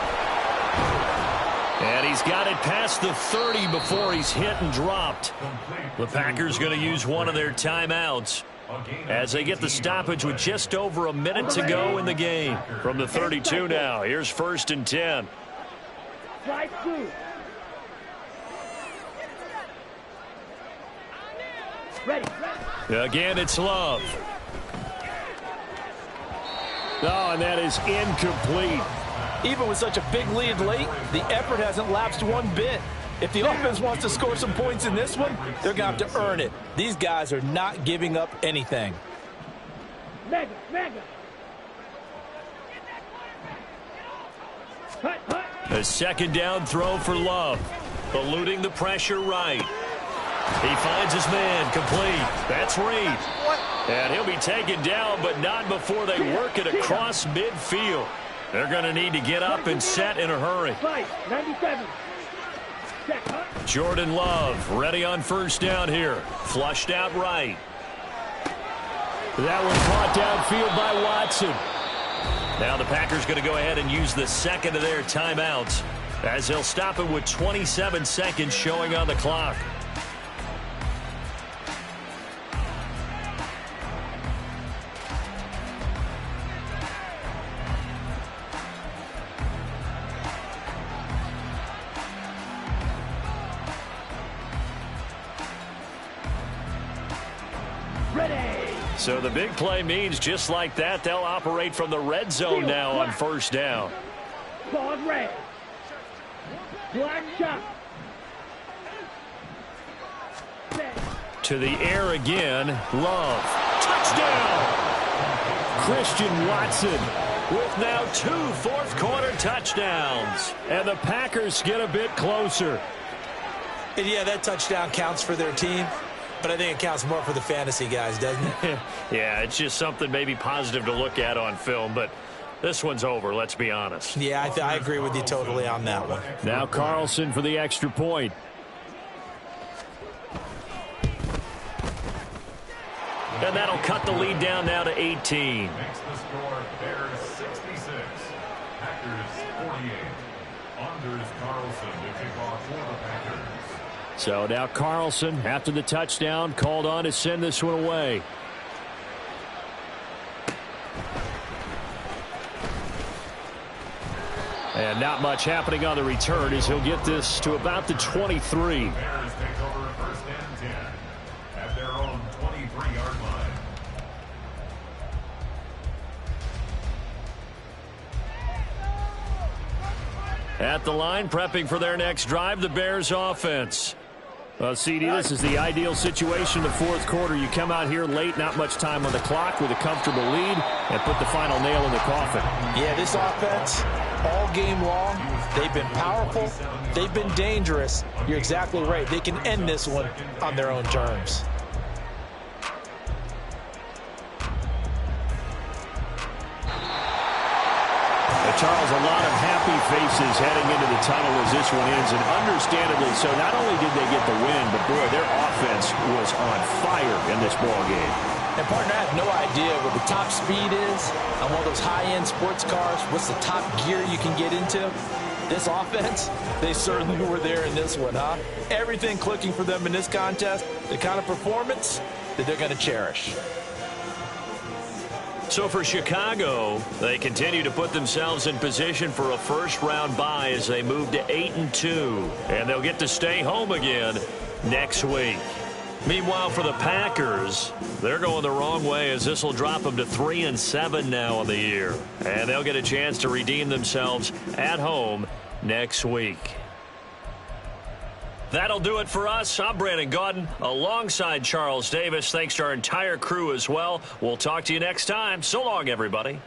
And he's got it past the 30 before he's hit and dropped. The Packers going to use one of their timeouts as they get the stoppage with just over a minute to go in the game. From the 32 now, here's 1st and 10. Slide through. Ready. Again, it's Love. Oh, and that is incomplete. Even with such a big lead late, the effort hasn't lapsed one bit. If the offense wants to score some points in this one, they're going to have to earn it. These guys are not giving up anything. Mega. A 2nd down throw for Love. Eluding the pressure right. He finds his man, complete. That's Reed. And he'll be taken down, but not before they work it across midfield. They're going to need to get up and set in a hurry. 97. Jordan Love ready on 1st down here. Flushed out right. That one caught downfield by Watson. Now the Packers going to go ahead and use the 2nd of their timeouts as they'll stop it with 27 seconds showing on the clock. So the big play means just like that, they'll operate from the red zone now on 1st down. Ball red. Black shot. To the air again. Love. Touchdown! Christian Watson with now 2 fourth-quarter touchdowns. And the Packers get a bit closer. And yeah, that touchdown counts for their team. But I think it counts more for the fantasy guys, doesn't it? Yeah, it's just something maybe positive to look at on film. But This one's over, let's be honest. Yeah, I agree with you totally on that one. Now Carlson for the extra point. And that'll cut the lead down now to 18. Makes the score Bears 66, Packers 48. Anders Carlson to kick off for the Packers. So now Carlson, after the touchdown, called on to send this one away. And not much happening on the return as he'll get this to about the 23. Bears take over first and 10 at their own 23-yard line. At the line, prepping for their next drive, the Bears offense. CD, this is the ideal situation in the fourth quarter. You come out here late, not much time on the clock with a comfortable lead, and put the final nail in the coffin. Yeah, this offense, all game long, they've been powerful, they've been dangerous. You're exactly right. They can end this one on their own terms. Charles, a lot of happy faces heading into the tunnel as this one ends, and understandably so. Not only did they get the win, but boy, their offense was on fire in this ball game. And partner, I have no idea what the top speed is on one of those high-end sports cars. What's the top gear you can get into? This offense, they certainly were there in this one, huh? Everything clicking for them in this contest, the kind of performance that they're going to cherish. So for Chicago, they continue to put themselves in position for a first-round bye as they move to 8-2. And they'll get to stay home again next week. Meanwhile, for the Packers, they're going the wrong way as this will drop them to 3-7 now on the year. And they'll get a chance to redeem themselves at home next week. That'll do it for us. I'm Brandon Gaudin alongside Charles Davis. Thanks to our entire crew as well. We'll talk to you next time. So long, everybody.